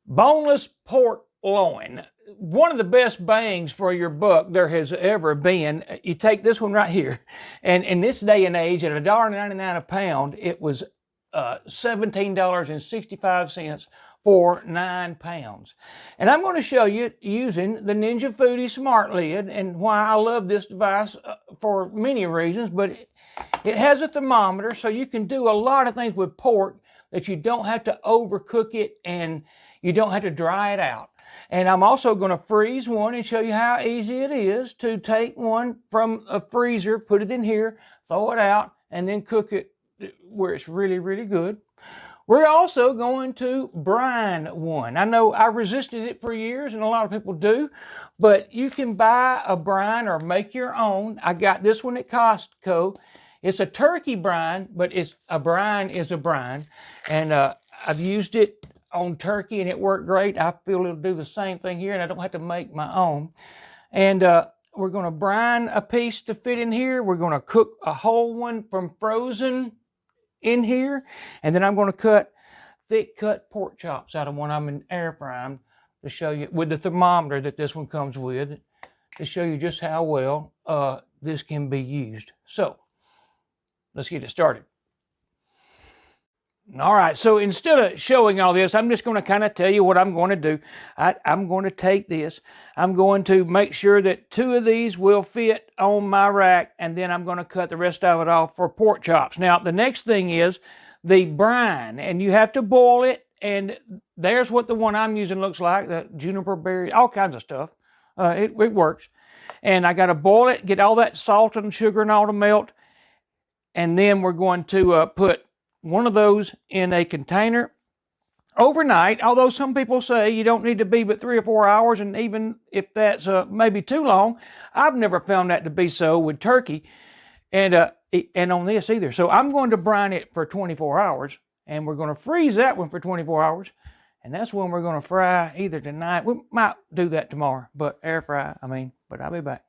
Boneless pork loin. One of the best bangs for your buck there has ever been. You take this one right here, and in this day and age, at $1.99 a pound, it was $17.65 for 9 pounds. And I'm going to show you using the Ninja Foodi SmartLid and why I love this device for many reasons, but it has a thermometer, so you can do a lot of things with pork that you don't have to overcook it and you don't have to dry it out. And I'm also going to freeze one and show you how easy it is to take one from a freezer, put it in here, throw it out, and then cook it where it's really, really good. We're also going to brine one. I know I resisted it for years, and a lot of people do, but you can buy a brine or make your own. I got this one at Costco. It's a turkey brine, but a brine is a brine. And I've used it on turkey and it worked great. I feel it'll do the same thing here and I don't have to make my own. And we're going to brine a piece to fit in here. We're going to cook a whole one from frozen in here. And then I'm going to cut thick cut pork chops out of one I'm in air frying to show you with the thermometer that this one comes with, to show you just how well this can be used. So let's get it started. All right, so instead of showing all this, I'm just going to kind of tell you what I'm going to do. I'm going to take this. I'm going to make sure that 2 of these will fit on my rack, and then I'm going to cut the rest of it off for pork chops. Now, the next thing is the brine, and you have to boil it, and there's what the one I'm using looks like, the juniper berry, all kinds of stuff. It works. And I got to boil it, get all that salt and sugar and all to melt, and then we're going to put one of those in a container overnight, although some people say you don't need to be but 3 or 4 hours, and even if that's maybe too long, I've never found that to be so with turkey and on this either. So I'm going to brine it for 24 hours, and we're going to freeze that one for 24 hours, and that's when we're going to fry either tonight. We might do that tomorrow, but air fry, but I'll be back.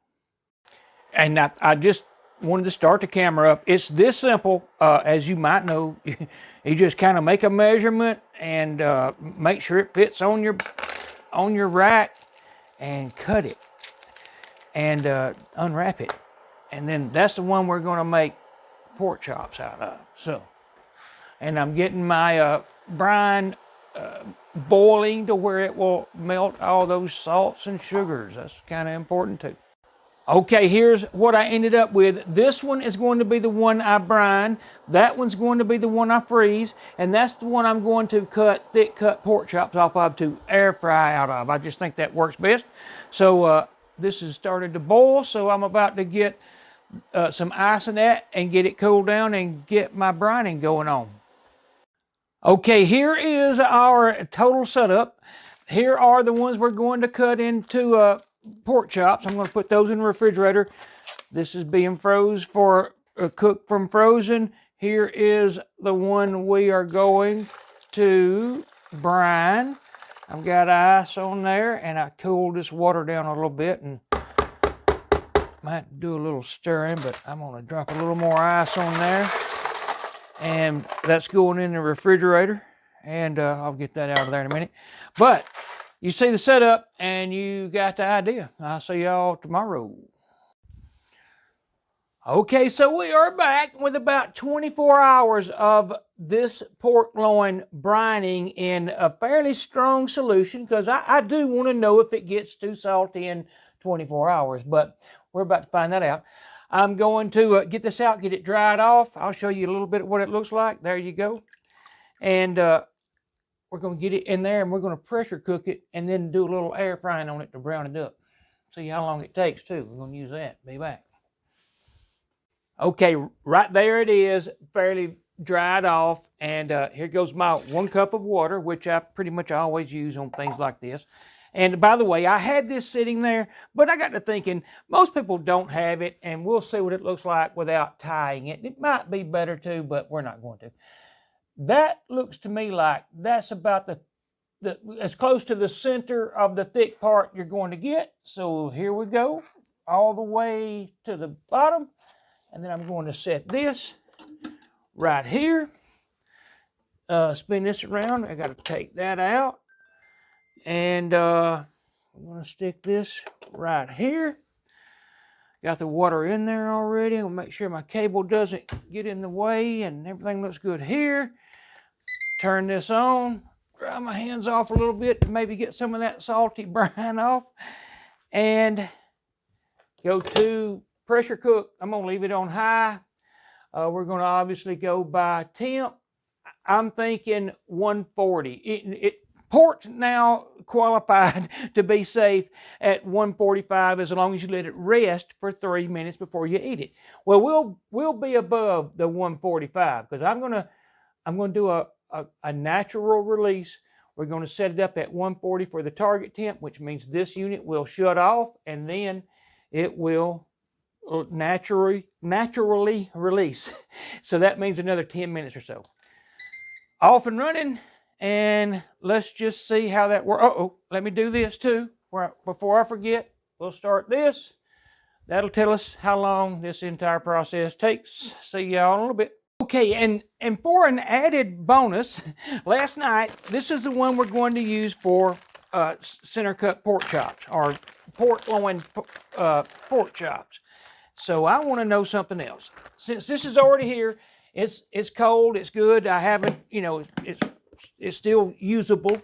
And I just wanted to start the camera up. It's this simple, as you might know. You just kind of make a measurement and make sure it fits on your rack and cut it and unwrap it. And then that's the one we're going to make pork chops out of. So, and I'm getting my brine boiling to where it will melt all those salts and sugars. That's kind of important too. Okay, here's what I ended up with. This one is going to be the one I brine. That one's going to be the one I freeze. And that's the one I'm going to cut thick cut pork chops off of to air fry out of. I just think that works best. So this has started to boil. So I'm about to get some ice in that and get it cooled down and get my brining going on. Okay, here is our total setup. Here are the ones we're going to cut into pork chops. I'm going to put those in the refrigerator. This is being froze for cooked from frozen. Here is the one we are going to brine. I've got ice on there, and I cooled this water down a little bit, and might do a little stirring, but I'm going to drop a little more ice on there, and that's going in the refrigerator, and I'll get that out of there in a minute. But you see the setup and you got the idea. I'll see y'all tomorrow. Okay, so we are back with about 24 hours of this pork loin brining in a fairly strong solution, because I do want to know if it gets too salty in 24 hours, but we're about to find that out. I'm going to get this out, get it dried off. I'll show you a little bit of what it looks like. There you go. And we're going to get it in there and we're going to pressure cook it and then do a little air frying on it to brown it up. See how long it takes too. We're going to use that. Be back. Okay, right there it is, fairly dried off. And here goes my 1 cup of water, which I pretty much always use on things like this. And by the way, I had this sitting there, but I got to thinking, most people don't have it, and we'll see what it looks like without tying it. It might be better too, but we're not going to. That looks to me like that's about as close to the center of the thick part you're going to get. So here we go, all the way to the bottom. And then I'm going to set this right here. Spin this around. I got to take that out. And I'm going to stick this right here. Got the water in there already. I'll make sure my cable doesn't get in the way and everything looks good here. Turn this on. Dry my hands off a little bit to maybe get some of that salty brine off. And go to pressure cook. I'm going to leave it on high. We're going to obviously go by temp. I'm thinking 140. Pork's now qualified to be safe at 145 as long as you let it rest for 3 minutes before you eat it. Well, we'll be above the 145 because I'm gonna do a natural release. We're going to set it up at 140 for the target temp, which means this unit will shut off and then it will naturally release. So that means another 10 minutes or so. Off and running, and let's just see how that works. Uh-oh, let me do this too. Before I forget, we'll start this. That'll tell us how long this entire process takes. See y'all in a little bit. Okay, and for an added bonus, last night, this is the one we're going to use for center cut pork chops, or pork loin pork chops. So I want to know something else. Since this is already here, it's cold, it's good. I haven't, it's still usable.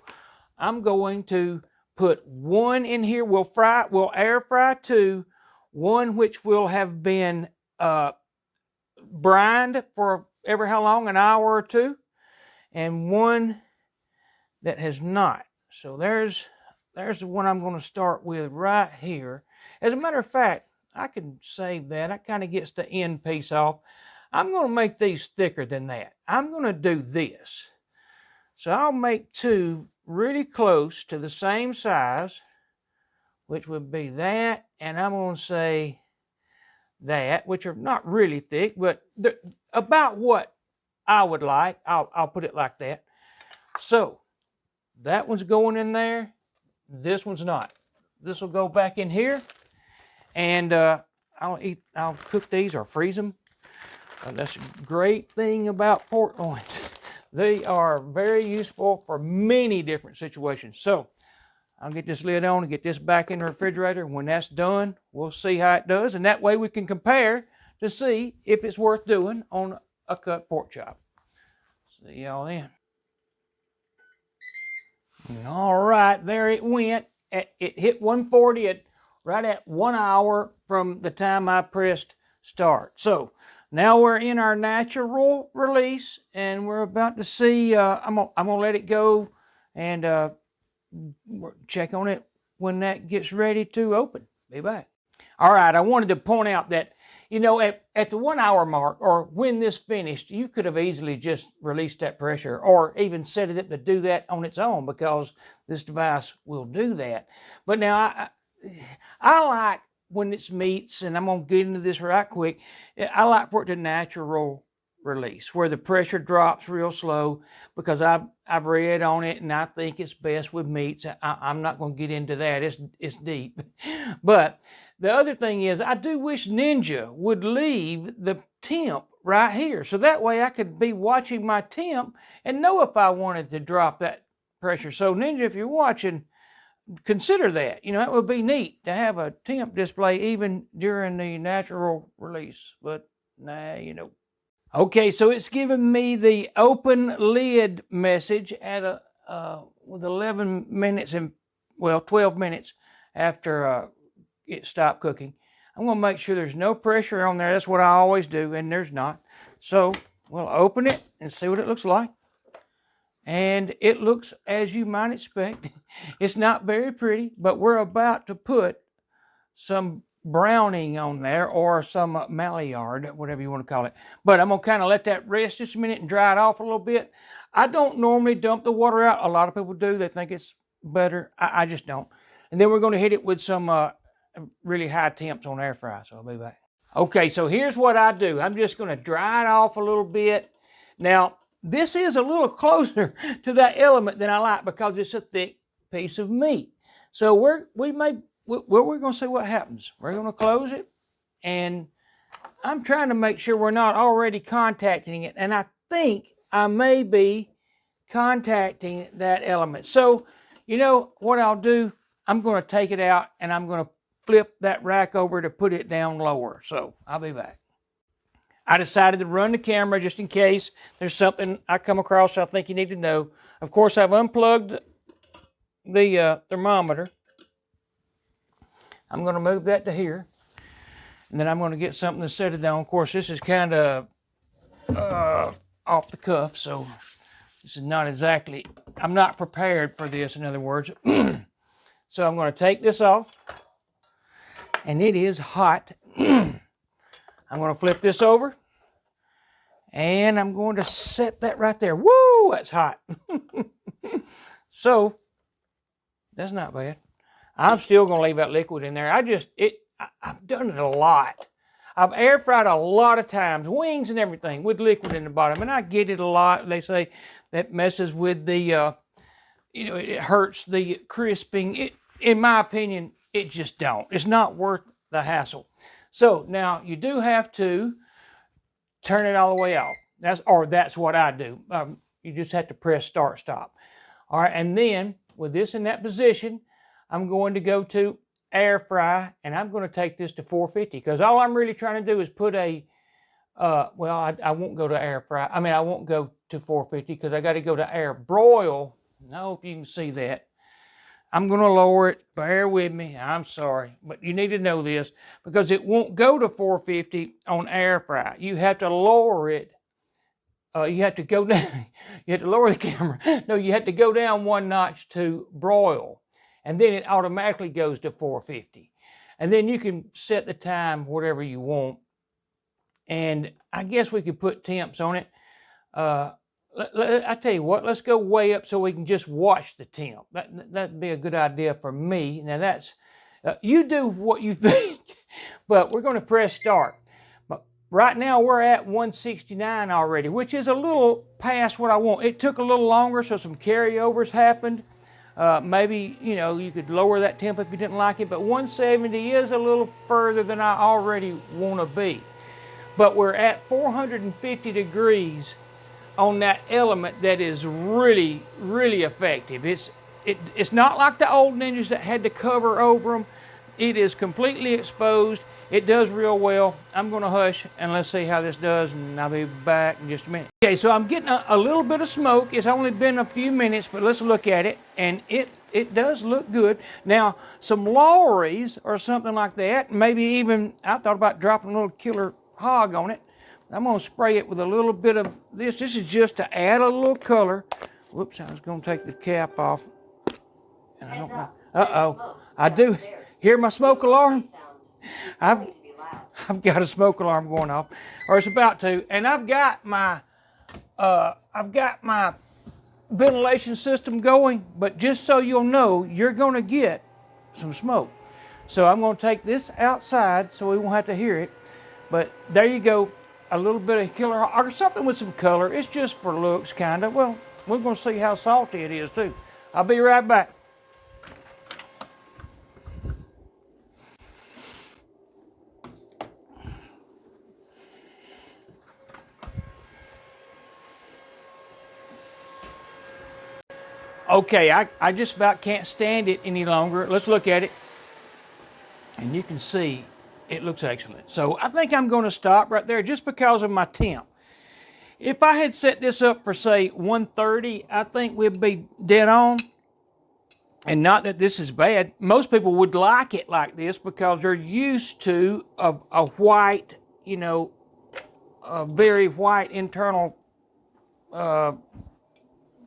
I'm going to put one in here. We'll air fry two, one which will have been brined for ever how long, an hour or two, and one that has not. So there's the one I'm going to start with right here. As a matter of fact, I can save that. That kind of gets the end piece off. I'm going to make these thicker than that. I'm going to do this. So I'll make two really close to the same size, which would be that, and I'm going to say that, which are not really thick, but they're about what I would like. I'll put it like that. So that one's going in there. This one's not. This will go back in here, and I'll cook these or freeze them. That's a great thing about pork loins. They are very useful for many different situations. So I'll get this lid on and get this back in the refrigerator. When that's done, we'll see how it does. And that way we can compare to see if it's worth doing on a cut pork chop. See y'all then. All right, there it went. It hit 140 right at 1 hour from the time I pressed start. So now we're in our natural release, and we're about to see. I'm gonna let it go and check on it when that gets ready to open. Be back. All right, I wanted to point out that, at the 1 hour mark, or when this finished, you could have easily just released that pressure or even set it up to do that on its own, because this device will do that. But now I like when it's meats, and I'm going to get into this right quick, I like for it to natural release, where the pressure drops real slow, because I've read on it, and I think it's best with meats. I'm not going to get into that. It's deep. But the other thing is, I do wish Ninja would leave the temp right here, so that way I could be watching my temp and know if I wanted to drop that pressure. So Ninja, if you're watching, consider that. It would be neat to have a temp display even during the natural release, but nah, Okay, so it's giving me the open lid message at with 11 minutes and 12 minutes after it stopped cooking. I'm going to make sure there's no pressure on there. That's what I always do, and there's not. So we'll open it and see what it looks like. And it looks as you might expect. It's not very pretty, but we're about to put some browning on there, or some Maillard, whatever you want to call it. But I'm going to kind of let that rest just a minute and dry it off a little bit. I don't normally dump the water out. A lot of people do. They think it's better. I just don't. And then we're going to hit it with some really high temps on air fry. So I'll be back. Okay, so here's what I do. I'm just going to dry it off a little bit. Now, this is a little closer to that element than I like, because it's a thick piece of meat. So we're going to see what happens. We're going to close it, and I'm trying to make sure we're not already contacting it, and I think I may be contacting that element. So You know what I'll do? I'm going to take it out and I'm going to flip that rack over to put it down lower. So I'll be back. I decided to run the camera just in case there's something I come across I think you need to know. Of course, I've unplugged the thermometer. I'm going to move that to here. And then I'm going to get something to set it down. Of course, this is kind of off the cuff, so this is not exactly, I'm not prepared for this, in other words. So I'm going to take this off, and it is hot. I'm going to flip this over, and I'm going to set that right there. Woo, that's hot. So that's not bad. I'm still going to leave that liquid in there. I've done it a lot. I've air fried a lot of times, wings and everything, with liquid in the bottom, and I get it a lot. They say that messes with the, it hurts the crisping. In my opinion, it just don't. It's not worth the hassle. So now you do have to turn it all the way off. That's what I do. You just have to press start, stop. All right, and then with this in that position, I'm going to go to air fry, and I'm going to take this to 450 because all I'm really trying to do is put I won't go to air fry. I mean, I won't go to 450 because I got to go to air broil. I hope you can see that. I'm going to lower it. Bear with me. I'm sorry, but you need to know this because it won't go to 450 on air fry. You have to lower it. You have to go down. You have to lower the camera. No, you have to go down one notch to broil. And then it automatically goes to 450. And then you can set the time whatever you want. And I guess we could put temps on it. I tell you what, let's go way up so we can just watch the temp. That'd be a good idea for me. Now that's, you do what you think, but we're going to press start. But right now we're at 169 already, which is a little past what I want. It took a little longer, so some carryovers happened. Maybe, you could lower that temp if you didn't like it, but 170 is a little further than I already want to be. But we're at 450 degrees on that element that is really, really effective. It's not like the old Ninjas that had to cover over them. It is completely exposed. It does real well. I'm going to hush and let's see how this does, and I'll be back in just a minute. Okay, so I'm getting a little bit of smoke. It's only been a few minutes, but let's look at it, and it does look good. Now, some lorries or something like that, maybe even, I thought about dropping a little killer hog on it. I'm going to spray it with a little bit of this. This is just to add a little color. Whoops, I was going to take the cap off. And I don't know. Uh-oh. I do hear my smoke alarm. I've got a smoke alarm going off, or it's about to, and I've got my ventilation system going, but just so you'll know, you're going to get some smoke. So I'm going to take this outside so we won't have to hear it. But there you go, a little bit of killer or something with some color. It's just for looks, kind of. Well, we're going to see how salty it is too. I'll be right back. Okay, I just about can't stand it any longer. Let's look at it. And you can see it looks excellent. So I think I'm going to stop right there just because of my temp. If I had set this up for, say, 130, I think we'd be dead on. And not that this is bad. Most people would like it like this because they're used to a white, a very white internal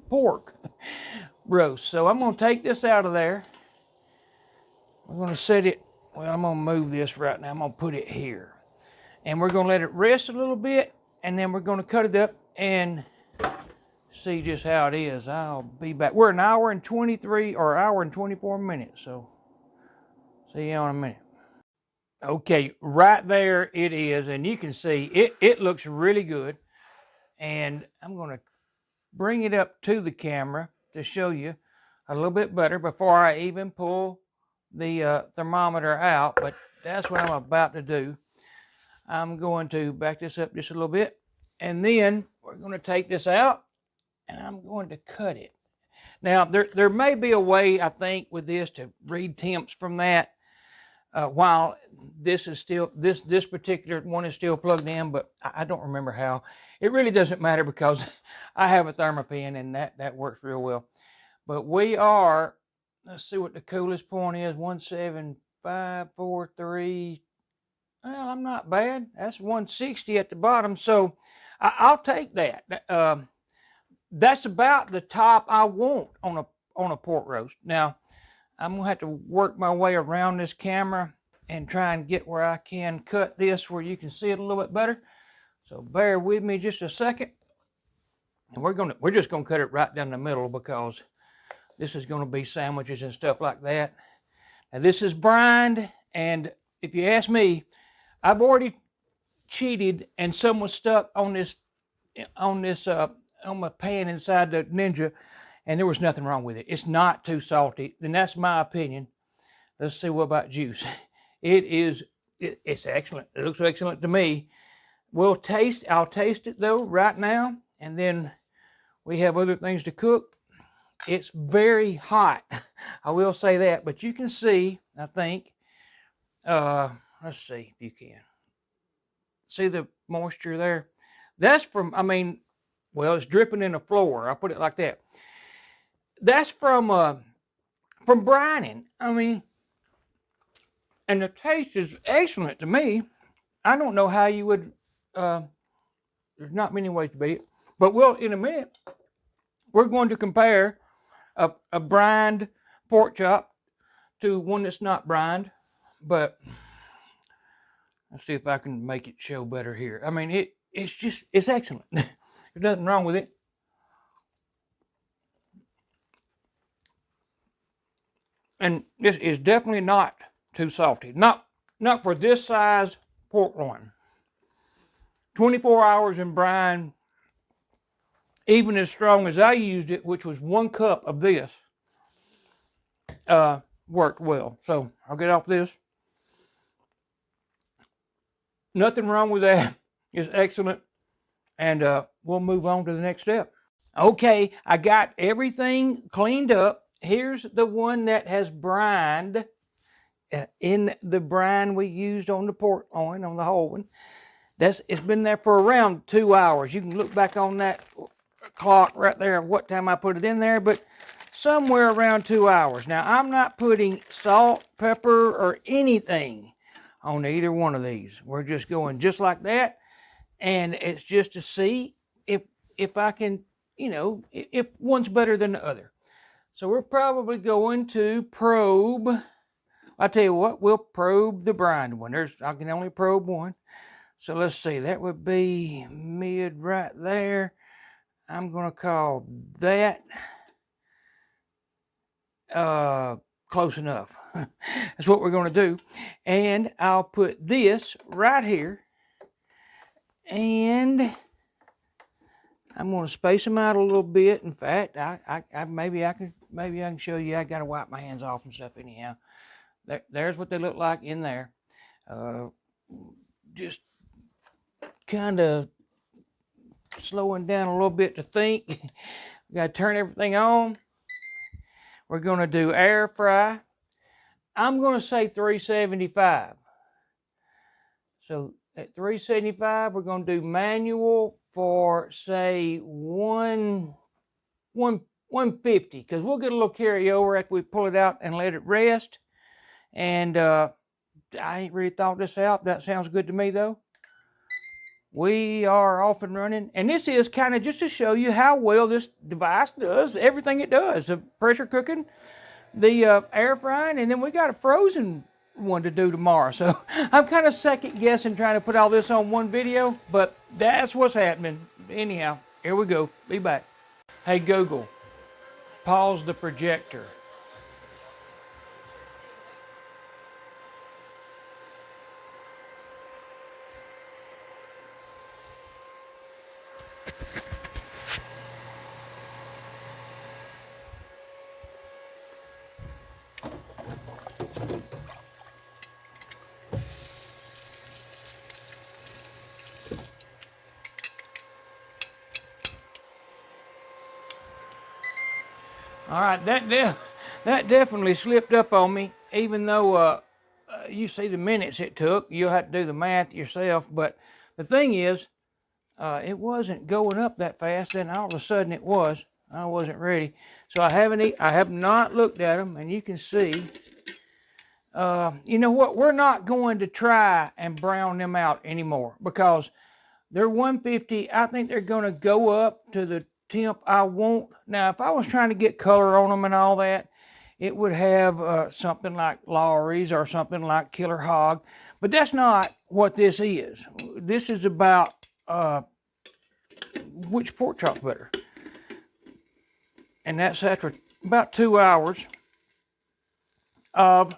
pork roast. So I'm going to take this out of there. We're going to set it, well, I'm going to move this right now. I'm going to put it here. And we're going to let it rest a little bit, and then we're going to cut it up and see just how it is. I'll be back. We're an hour and 23 or hour and 24 minutes, so see you in a minute. Okay, right there it is, and you can see it looks really good. And I'm going to bring it up to the camera to show you a little bit better before I even pull the thermometer out, but that's what I'm about to do. I'm going to back this up just a little bit, and then we're going to take this out, and I'm going to cut it. Now, there may be a way, I think, with this to read temps from that while this is still, this particular one is still plugged in, but I don't remember how. It really doesn't matter because I have a thermopen and that works real well. But we are, let's see what the coolest point is, 17543. Well, I'm not bad. That's 160 at the bottom, so I'll take that. That's about the top I want on a pork roast. Now, I'm gonna have to work my way around this camera and try and get where I can cut this where you can see it a little bit better. So bear with me just a second. And we're just gonna cut it right down the middle because this is gonna be sandwiches and stuff like that. Now this is brined, and if you ask me, I've already cheated and some was stuck on my pan inside the Ninja, and there was nothing wrong with it. It's not too salty, and that's my opinion. Let's see what about juice. It's excellent. It looks excellent to me. I'll taste it though right now, and then we have other things to cook. It's very hot, I will say that, but you can see, I think, let's see if you can see the moisture there. That's from, well, it's dripping in the floor. I'll put it like that. That's from brining. And the taste is excellent to me. I don't know how you would, there's not many ways to beat it. But in a minute, we're going to compare a brined pork chop to one that's not brined. But let's see if I can make it show better here. It's excellent. There's nothing wrong with it. And this is definitely not too salty. Not for this size pork loin. 24 hours in brine, even as strong as I used it, which was 1 cup of this, worked well. So I'll get off this. Nothing wrong with that. It's excellent. And we'll move on to the next step. Okay, I got everything cleaned up. Here's the one that has brined in the brine we used on the pork loin, on the whole one. It's been there for around 2 hours. You can look back on that clock right there what time I put it in there, but somewhere around 2 hours. Now, I'm not putting salt, pepper, or anything on either one of these. We're just going just like that, and it's just to see if I can, if one's better than the other. So we're probably going to probe. I tell you what, we'll probe the brined one. I can only probe one. So let's see, that would be mid right there. I'm going to call that close enough. That's what we're going to do. And I'll put this right here. And I'm going to space them out a little bit. In fact, maybe I can show you. I got to wipe my hands off and stuff anyhow. There's what they look like in there. Just kind of slowing down a little bit to think. We got to turn everything on. We're going to do air fry. I'm going to say 375. So at 375, we're going to do manual for, say, 150, because we'll get a little carryover after we pull it out and let it rest. And I ain't really thought this out. That sounds good to me, though. We are off and running. And this is kind of just to show you how well this device does everything it does. The pressure cooking, the air frying, and then we got a frozen one to do tomorrow. So I'm kind of second guessing trying to put all this on one video, but that's what's happening. Anyhow, here we go. Be back. Hey Google, pause the projector. All All right, that definitely slipped up on me, even though you see the minutes it took. You'll have to do the math yourself. But the thing is, it wasn't going up that fast, and all of a sudden it was. I wasn't ready. So I have not looked at them, and you can see, you know what? We're not going to try and brown them out anymore because they're 150. I think they're going to go up to the temp I want. Now, if I was trying to get color on them and all that, it would have something like Lawry's or something like Killer Hog. But that's not what this is. This is about which pork chop's better. And that's after about 2 hours of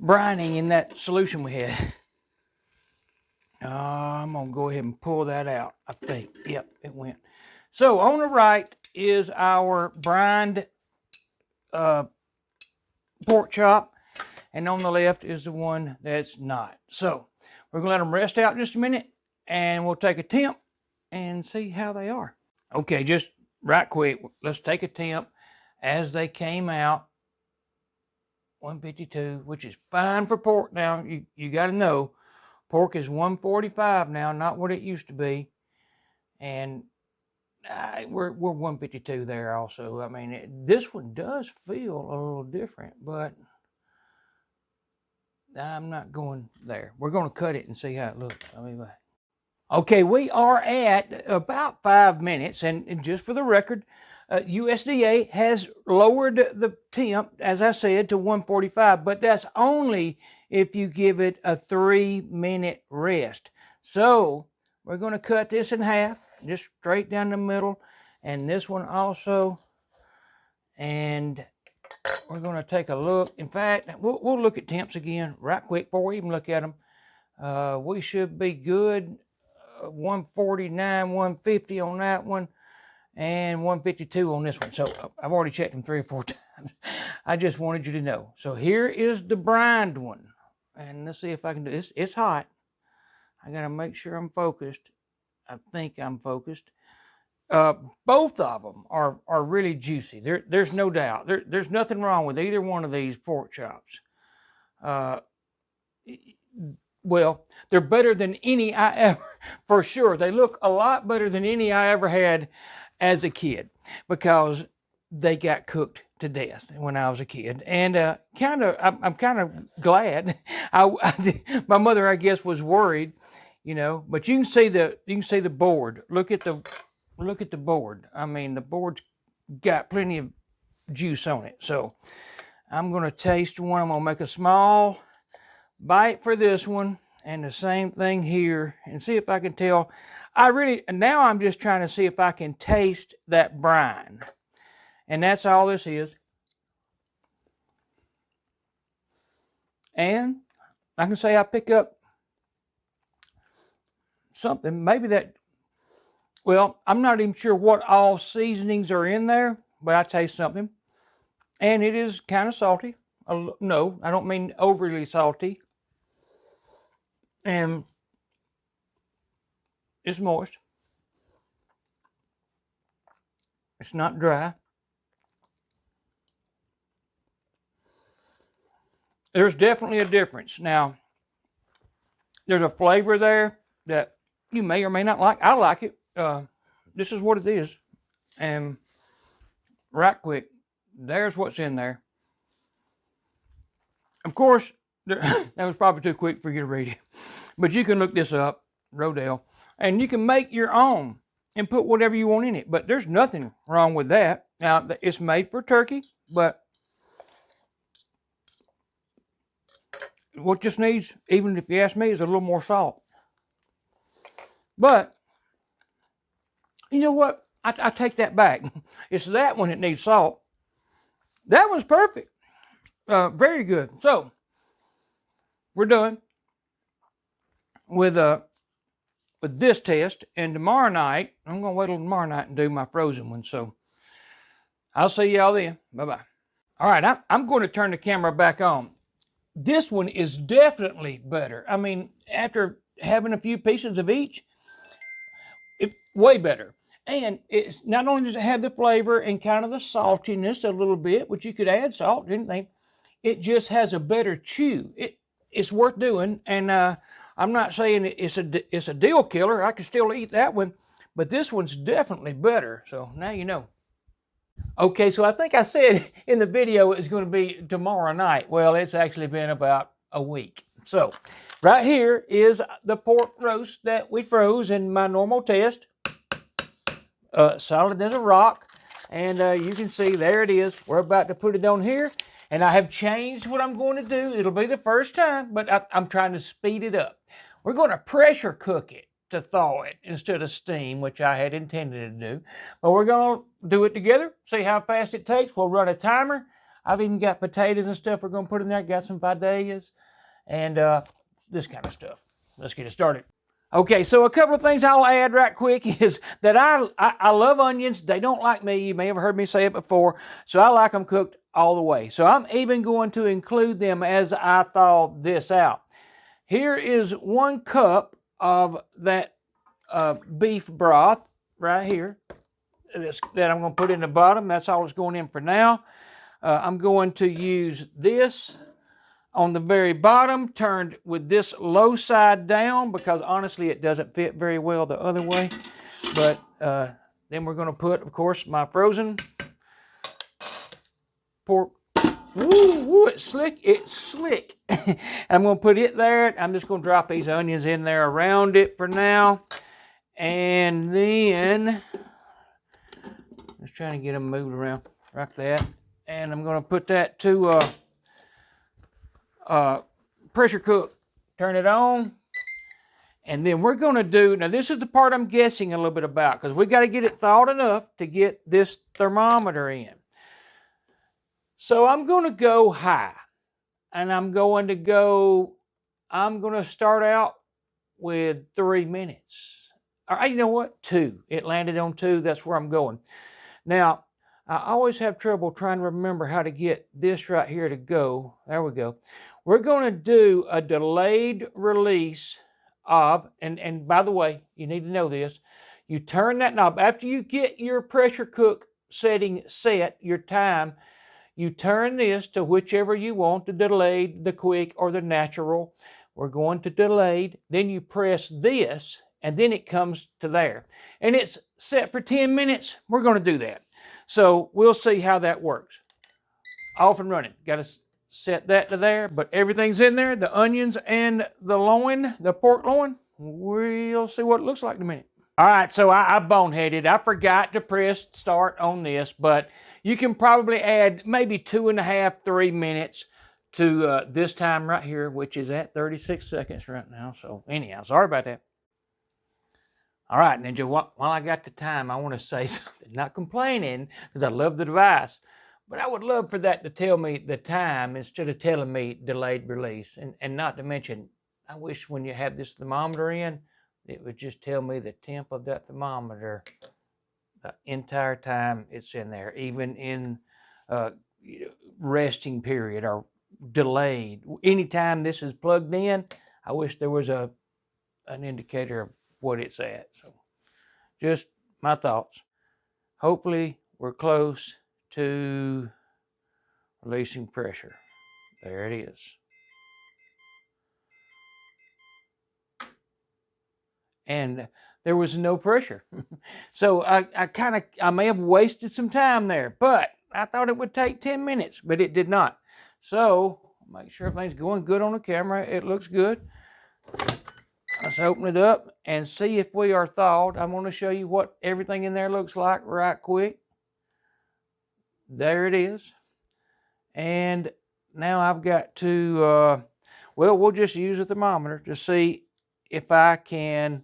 brining in that solution we had. I'm going to go ahead and pull that out, I think. Yep, it went. So on the right is our brined pork chop, and on the left is the one that's not. So we're going to let them rest out just a minute, and we'll take a temp and see how they are. Okay, just right quick, let's take a temp as they came out. 152, which is fine for pork. Now, you got to know, pork is 145 now, not what it used to be. And we're 152 there also. I mean, this one does feel a little different, but I'm not going there. We're going to cut it and see how it looks. I'll be back. Okay, we are at about 5 minutes, and just for the record, USDA has lowered the temp, as I said, to 145, but that's only if you give it a 3-minute rest. So we're going to cut this in half, just straight down the middle, and this one also. And we're going to take a look. In fact, we'll look at temps again right quick before we even look at them. We should be good. 149, 150 on that one, and 152 on this one. So I've already checked them 3 or 4 times. I just wanted you to know. So here is the brined one. And let's see if I can do this. It's hot. I got to make sure I'm focused. I think I'm focused. Both of them are really juicy. There's no doubt. There's nothing wrong with either one of these pork chops. Well, they're better than any I ever, for sure. They look a lot better than any I ever had as a kid because they got cooked to death when I was a kid. And I'm kind of glad. My mother, I guess, was worried, you know. But you can see the board. Look at the board. I mean, the board's got plenty of juice on it. So I'm going to taste one. I'm going to make a small bite for this one, and the same thing here, and see if I can tell. Now I'm just trying to see if I can taste that brine, and that's all this is. And I can say I pick up something, maybe that, well, I'm not even sure what all seasonings are in there, but I taste something, and it is kind of salty. No, I don't mean overly salty. And it's moist. It's not dry. There's definitely a difference. Now, there's a flavor there that you may or may not like. I like it. This is what it is. And right quick, there's what's in there. Of course, that was probably too quick for you to read it. But you can look this up, Rodale, and you can make your own and put whatever you want in it. But there's nothing wrong with that. Now, it's made for turkey, but what just needs, even if you ask me, is a little more salt. But, you know what? I take that back. It's that one that needs salt. That one's perfect. Very good. So, we're done with this test, and tomorrow night, I'm going to wait till tomorrow night and do my frozen one. So I'll see y'all then. Bye-bye. All right, I'm going to turn the camera back on. This one is definitely better. I mean, after having a few pieces of each, it's way better. And it's not only does it have the flavor and kind of the saltiness a little bit, which you could add salt, anything, it just has a better chew. It's worth doing, and I'm not saying it's a deal killer. I can still eat that one, but this one's definitely better. So now you know. Okay, so I think I said in the video it's going to be tomorrow night. Well, it's actually been about a week. So right here is the pork roast that we froze in my normal test. Solid as a rock. And you can see there it is. We're about to put it on here. And I have changed what I'm going to do. It'll be the first time, but I'm trying to speed it up. We're going to pressure cook it to thaw it instead of steam, which I had intended to do. But we're going to do it together, see how fast it takes. We'll run a timer. I've even got potatoes and stuff we're going to put in there. Got some vidalias and this kind of stuff. Let's get it started. Okay, so a couple of things I'll add right quick is that I love onions. They don't like me. You may have heard me say it before. So I like them cooked all the way. So I'm even going to include them as I thaw this out. Here is 1 cup of that beef broth right here that I'm going to put in the bottom. That's all it's going in for now. I'm going to use this on the very bottom, turned with this low side down, because honestly it doesn't fit very well the other way. But then we're going to put, of course, my frozen pork. Woo, it's slick, it's slick. I'm going to put it there. I'm just going to drop these onions in there around it for now. And then, just trying to get them moved around like that. And I'm going to put that to pressure cook. Turn it on. And then we're going to do, now this is the part I'm guessing a little bit about, because we got to get it thawed enough to get this thermometer in. So I'm going to go high, and I'm going to start out with 3 minutes. All right, you know what? 2. It landed on 2. That's where I'm going. Now, I always have trouble trying to remember how to get this right here to go. There we go. We're going to do a delayed release of, and by the way, you need to know this. You turn that knob. After you get your pressure cook setting set, your time, you turn this to whichever you want, the delayed, the quick, or the natural. We're going to delayed. Then you press this, and then it comes to there. And it's set for 10 minutes. We're going to do that. So we'll see how that works. Off and running. Got to set that to there, but everything's in there. The onions and the loin, the pork loin. We'll see what it looks like in a minute. All right, so I boneheaded. I forgot to press start on this, but you can probably add maybe 2.5, 3 minutes to this time right here, which is at 36 seconds right now. So anyhow, sorry about that. All right, Ninja, while I got the time, I want to say something. Not complaining, because I love the device, but I would love for that to tell me the time instead of telling me delayed release. And not to mention, I wish when you have this thermometer in, it would just tell me the temp of that thermometer the entire time it's in there, even in resting period or delayed. Anytime this is plugged in, I wish there was an indicator of what it's at. So just my thoughts. Hopefully we're close to releasing pressure. There it is. And there was no pressure. So I may have wasted some time there, but I thought it would take 10 minutes, but it did not. So make sure everything's going good on the camera. It looks good. Let's open it up and see if we are thawed. I'm going to show you what everything in there looks like right quick. There it is. And now I've got to, well, we'll just use a thermometer to see if I can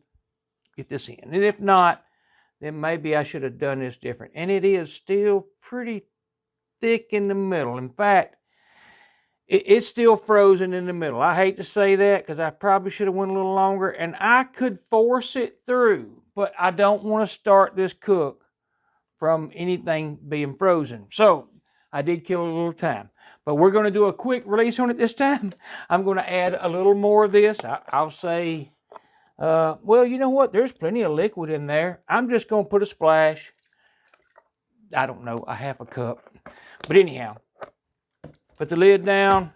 get this in. And if not, then maybe I should have done this different. And it is still pretty thick in the middle. In fact, it's still frozen in the middle. I hate to say that because I probably should have went a little longer, and I could force it through, but I don't want to start this cook from anything being frozen. So I did kill a little time, but we're going to do a quick release on it this time. I'm going to add a little more of this. I'll say Well, you know what? There's plenty of liquid in there. I'm just going to put a splash. I don't know, a half a cup. But anyhow, put the lid down.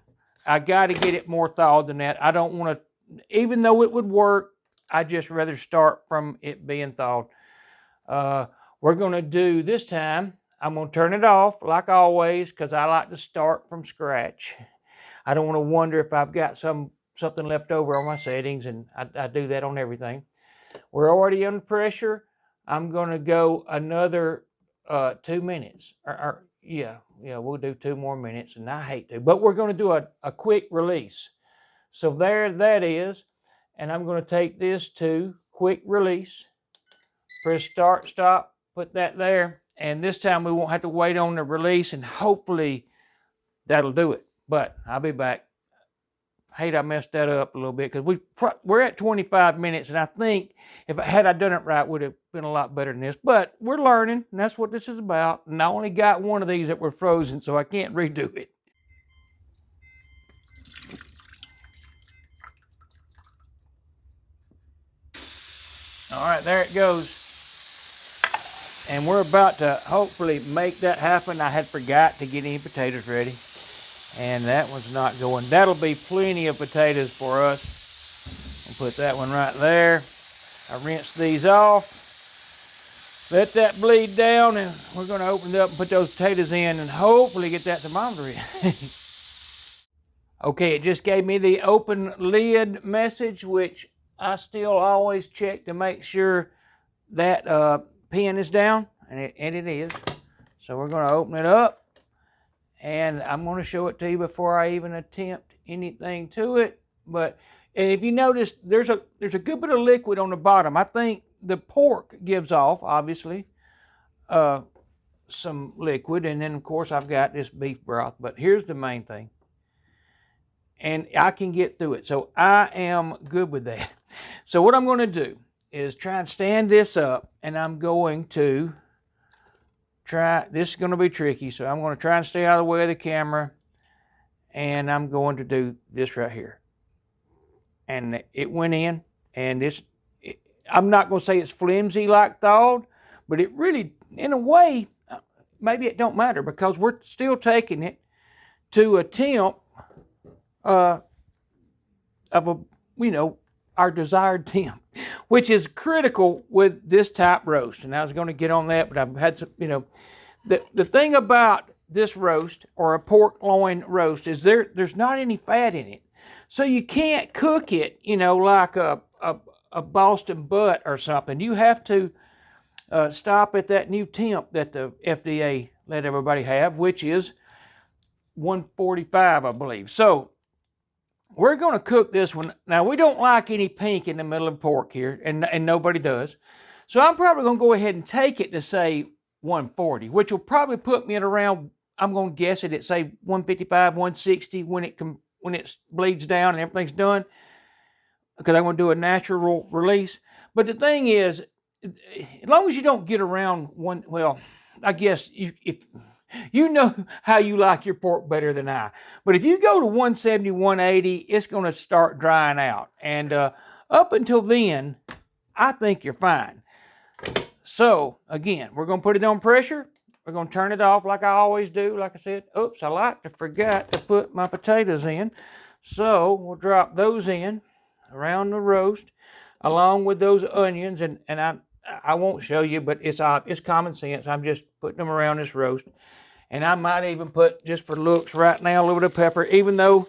I got to get it more thawed than that. I don't want to, even though it would work, I just rather start from it being thawed. We're going to do this time, I'm going to turn it off like always because I like to start from scratch. I don't want to wonder if I've got something left over on my settings, and I do that on everything. We're already under pressure. I'm going to go another 2 minutes. Yeah, we'll do 2 more minutes, and I hate to, but we're going to do a quick release. So there that is, and I'm going to take this to quick release. Press start, stop, put that there, and this time we won't have to wait on the release, and hopefully that'll do it. But I'll be back. I hate I messed that up a little bit because we're at 25 minutes, and I think had I done it right, would have been a lot better than this. But we're learning, and that's what this is about. And I only got one of these that were frozen, so I can't redo it. All right, there it goes. And we're about to hopefully make that happen. I had forgot to get any potatoes ready, and that one's not going. That'll be plenty of potatoes for us. I'll put that one right there. I rinse these off. Let that bleed down, and we're going to open it up and put those potatoes in and hopefully get that thermometer in. Okay, it just gave me the open lid message, which I still always check to make sure that pin is down, and it is. So we're going to open it up, and I'm going to show it to you before I even attempt anything to it. And if you notice, there's a good bit of liquid on the bottom. I think the pork gives off, obviously, some liquid, and then of course I've got this beef broth. But here's the main thing, and I can get through it, so I am good with that. So what I'm going to do is try and stand this up, and I'm going to try, this is going to be tricky, so I'm going to try and stay out of the way of the camera, and I'm going to do this right here. And it went in, and I'm not going to say it's flimsy like thawed, but it really, in a way, maybe it don't matter because we're still taking it to a temp of our desired temp, which is critical with this type roast. And I was going to get on that, but I've had some, the thing about this roast, or a pork loin roast, is there's not any fat in it. So you can't cook it, like a Boston butt or something. You have to stop at that new temp that the FDA let everybody have, which is 145, I believe. So we're going to cook this one. Now, we don't like any pink in the middle of pork here, and nobody does. So I'm probably going to go ahead and take it to, say, 140, which will probably put me at around, I'm going to guess it at, say, 155, 160 when it bleeds down and everything's done, because I'm going to do a natural release. But the thing is, as long as you don't get around one, well, I guess if you know how you like your pork better than I. But if you go to 170, 180, it's going to start drying out. And up until then, I think you're fine. So, again, we're going to put it on pressure. We're going to turn it off like I always do. Like I said, oops, I forgot to put my potatoes in. So, we'll drop those in around the roast, along with those onions. And I won't show you, but it's common sense. I'm just putting them around this roast. And I might even put, just for looks right now, a little bit of pepper, even though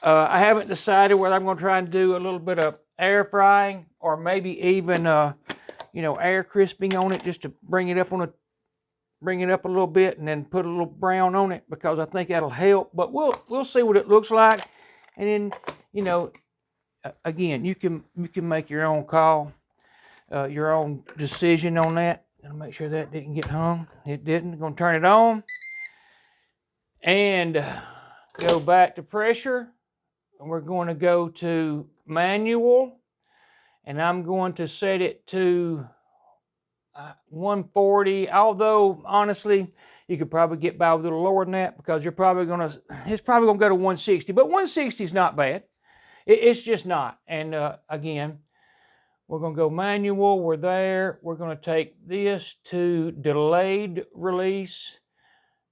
I haven't decided whether I'm going to try and do a little bit of air frying or maybe even, air crisping on it, just to bring it up a little bit and then put a little brown on it, because I think that'll help. But we'll see what it looks like. And then, again, you can make your own call, your own decision on that. Gotta make sure that didn't get hung. It didn't. I'm gonna turn it on and go back to pressure. And we're going to go to manual, and I'm going to set it to 140. Although honestly, you could probably get by with a little lower than that, because it's probably gonna go to 160. But 160 is not bad. It's just not. And again, We're going to go manual. We're there. We're going to take this to delayed release.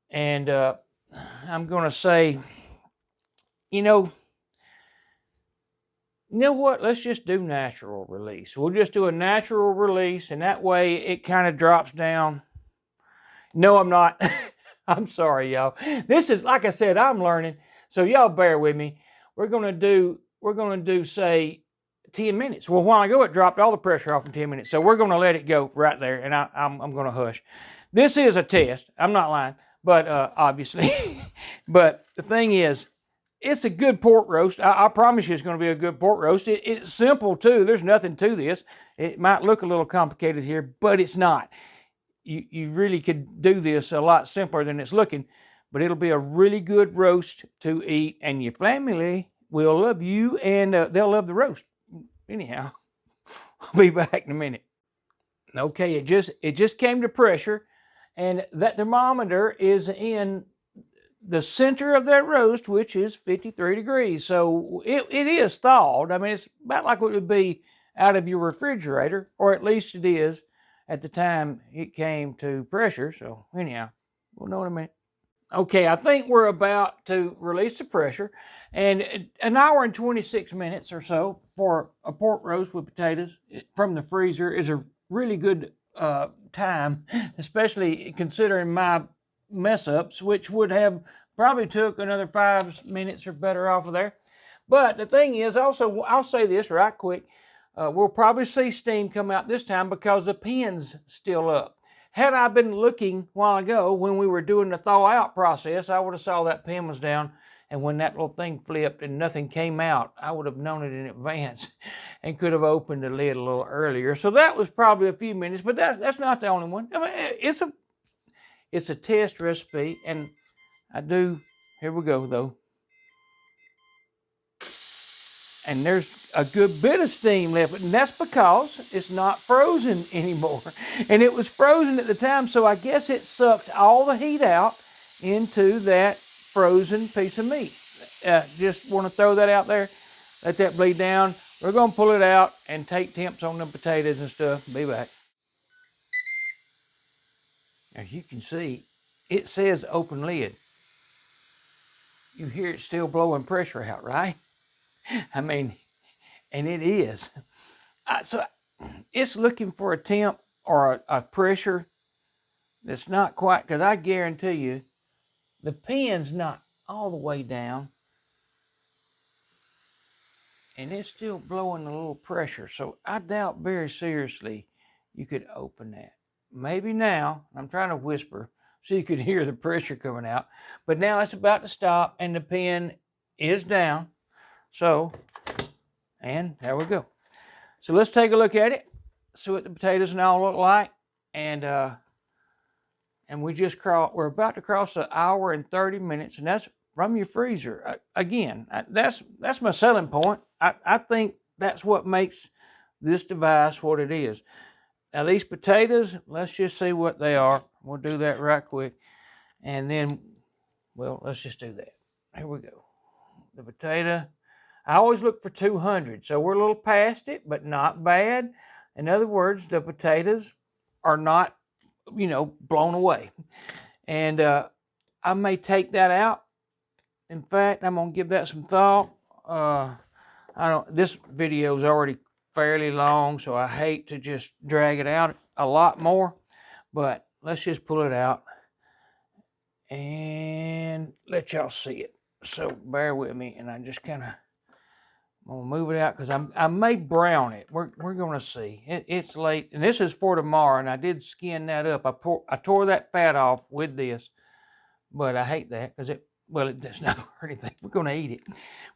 And I'm going to say, you know what? Let's just do natural release. We'll just do a natural release, and that way it kind of drops down. No, I'm not. I'm sorry, y'all. This is, like I said, I'm learning. So y'all bear with me. We're gonna do say 10 minutes. Well, a while ago it dropped all the pressure off in 10 minutes. So we're gonna let it go right there, and I'm gonna hush. This is a test. I'm not lying, but obviously. But the thing is, it's a good pork roast. I promise you it's going to be a good pork roast. It's simple too. There's nothing to this. It might look a little complicated here, but it's not. You really could do this a lot simpler than it's looking, but it'll be a really good roast to eat, and your family will love you, and they'll love the roast. Anyhow, I'll be back in a minute. Okay, it just came to pressure, and that thermometer is in the center of that roast, which is 53 degrees. So it is thawed. I mean, it's about like what it would be out of your refrigerator, or at least it is at the time it came to pressure. So anyhow, we'll know in a minute. Okay, I think we're about to release the pressure, and an hour and 26 minutes or so for a pork roast with potatoes from the freezer is a really good time, especially considering my mess ups, which would have probably took another 5 minutes or better off of there. But the thing is, also, I'll say this right quick, we'll probably see steam come out this time because the pin's still up. Had I been looking a while ago when we were doing the thaw out process, I would have saw that pin was down, and when that little thing flipped and nothing came out, I would have known it in advance and could have opened the lid a little earlier. So that was probably a few minutes, but that's not the only one. I mean, it's a test recipe, and here we go though. And there's a good bit of steam left, and that's because it's not frozen anymore. And it was frozen at the time, so I guess it sucked all the heat out into that frozen piece of meat. Just want to throw that out there, let that bleed down. We're going to pull it out and take temps on the potatoes and stuff. Be back. As you can see, it says open lid. You hear it still blowing pressure out, right? I mean, and it is. So it's looking for a temp or a pressure that's not quite, because I guarantee you, the pin's not all the way down, and it's still blowing a little pressure. So I doubt very seriously you could open that. Maybe now, I'm trying to whisper so you could hear the pressure coming out, but now it's about to stop and the pin is down. So, and there we go. So let's take a look at it, see what the potatoes and all look like, and we're about to cross an hour and 30 minutes, and that's from your freezer. Again, that's my selling point. I think that's what makes this device what it is. Now these potatoes, let's just see what they are. We'll do that right quick, and then, well, let's just do that. Here we go. The potato. I always look for 200, so we're a little past it, but not bad. In other words, the potatoes are not, blown away. And I may take that out. In fact, I'm gonna give that some thought. This video is already fairly long, so I hate to just drag it out a lot more, but let's just pull it out and let y'all see it. So bear with me, and I just kind of, I'm gonna move it out because I may brown it. We're gonna see. It's late, and this is for tomorrow. And I did skin that up. I tore that fat off with this, but I hate that because it does not hurt anything. We're gonna eat it.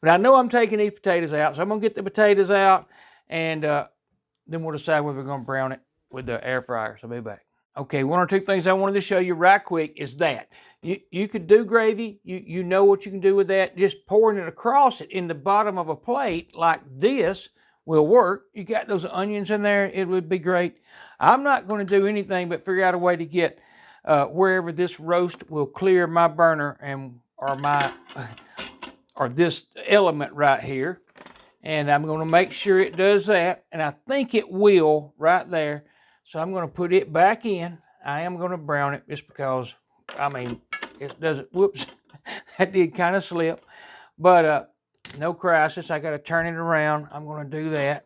But I know I'm taking these potatoes out, so I'm gonna get the potatoes out, and then we'll decide whether we're gonna brown it with the air fryer. So I'll be back. Okay, one or two things I wanted to show you right quick is that you could do gravy. You know what you can do with that. Just pouring it across it in the bottom of a plate like this will work. You got those onions in there, it would be great. I'm not going to do anything but figure out a way to get wherever this roast will clear my burner or this element right here. And I'm going to make sure it does that. And I think it will right there. So I'm going to put it back in. I am going to brown it just because, I mean, it doesn't, whoops, that did kind of slip. But no crisis. I got to turn it around. I'm going to do that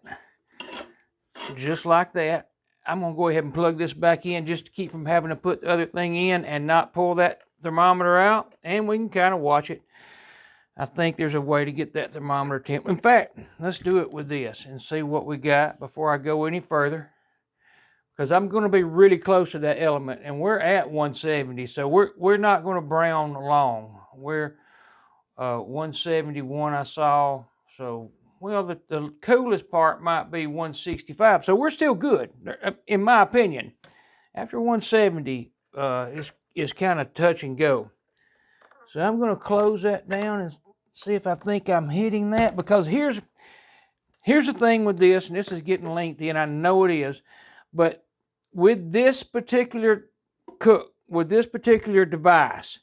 just like that. I'm going to go ahead and plug this back in just to keep from having to put the other thing in and not pull that thermometer out. And we can kind of watch it. I think there's a way to get that thermometer temp. In fact, let's do it with this and see what we got before I go any further. Because I'm going to be really close to that element, and we're at 170, so we're not going to brown long. We're 171 I saw, so well the coolest part might be 165, so we're still good in my opinion. After 170, it's kind of touch and go. So I'm going to close that down and see if I think I'm hitting that, because here's the thing with this, and this is getting lengthy, and I know it is, but with this particular with this particular device,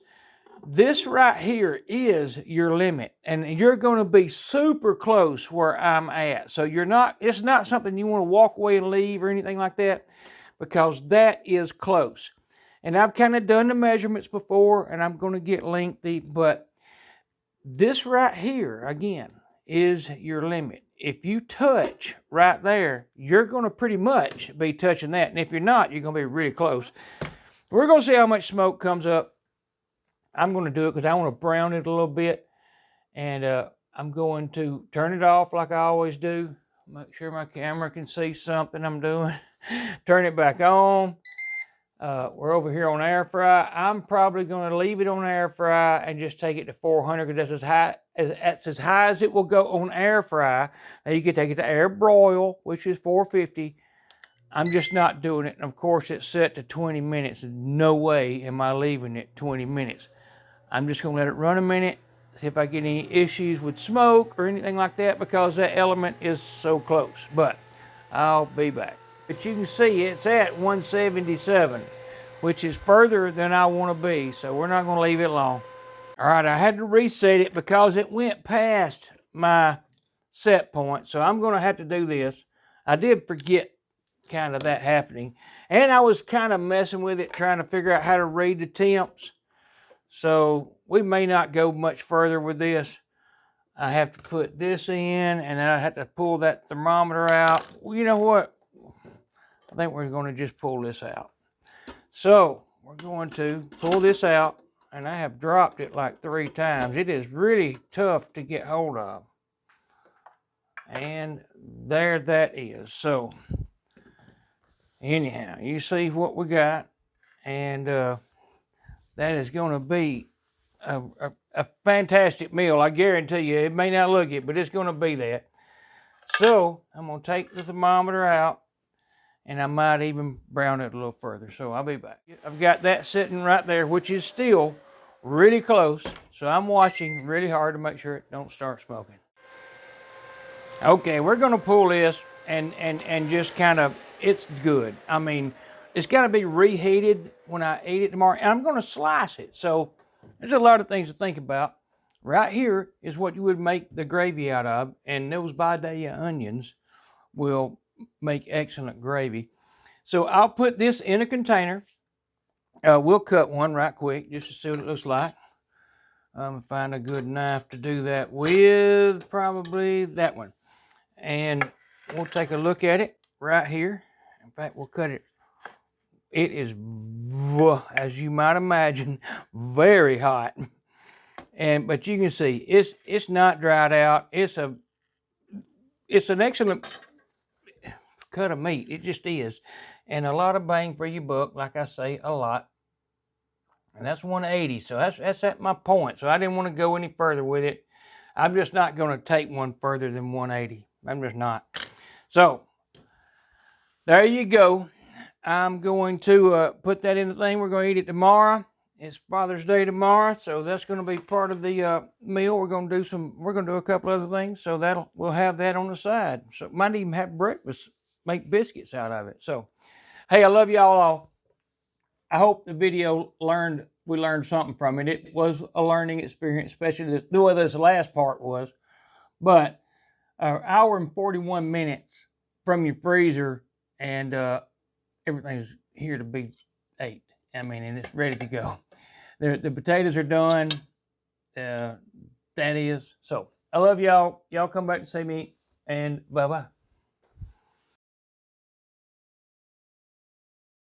this right here is your limit, and you're going to be super close where I'm at. So it's not something you want to walk away and leave or anything like that, because that is close. And I've kind of done the measurements before, and I'm going to get lengthy, but this right here, again, is your limit. If you touch right there, you're going to pretty much be touching that. And if you're not, you're going to be really close. We're going to see how much smoke comes up. I'm going to do it because I want to brown it a little bit. And I'm going to turn it off like I always do. Make sure my camera can see something I'm doing. Turn it back on. We're over here on air fry. I'm probably going to leave it on air fry and just take it to 400 because that's as high as it will go on air fry. Now you can take it to air broil, which is 450. I'm just not doing it. And of course, it's set to 20 minutes. No way am I leaving it 20 minutes. I'm just going to let it run a minute, see if I get any issues with smoke or anything like that, because that element is so close. But I'll be back. But you can see it's at 177, which is further than I want to be, so we're not going to leave it long. All right, I had to reset it because it went past my set point, so I'm going to have to do this. I did forget kind of that happening, and I was kind of messing with it, trying to figure out how to read the temps, so we may not go much further with this. I have to put this in, and then I have to pull that thermometer out. Well, you know what? I think we're going to just pull this out. So we're going to pull this out, and I have dropped it like 3 times. It is really tough to get hold of. And there that is. So anyhow, you see what we got, and that is going to be a fantastic meal. I guarantee you. It may not look it, but it's going to be that. So I'm going to take the thermometer out, and I might even brown it a little further. So I'll be back. I've got that sitting right there, which is still really close. So I'm watching really hard to make sure it don't start smoking. Okay, we're going to pull this and just kind of, it's good. I mean, it's got to be reheated when I eat it tomorrow. And I'm going to slice it. So there's a lot of things to think about. Right here is what you would make the gravy out of. And those Vidalia onions will make excellent gravy. So I'll put this in a container. We'll cut one right quick just to see what it looks like. Find a good knife to do that with, probably that one. And we'll take a look at it right here. In fact, we'll cut it. It is, as you might imagine, very hot. But you can see it's not dried out. It's an excellent cut of meat. It just is. And a lot of bang for your buck, like I say, a lot. And that's 180. So that's at my point. So I didn't want to go any further with it. I'm just not going to take one further than 180. I'm just not. So there you go. I'm going to put that in the thing. We're going to eat it tomorrow. It's Father's Day tomorrow, so that's going to be part of the meal. We're going to do a couple other things, so we'll have that on the side. So might even have breakfast, make biscuits out of it. So, hey, I love y'all all. I hope the video we learned something from it. It was a learning experience, especially the way this last part was. But an hour and 41 minutes from your freezer, and everything's here to be ate. I mean, and it's ready to go. The potatoes are done. That is. So I love y'all. Y'all come back to see me, and bye bye.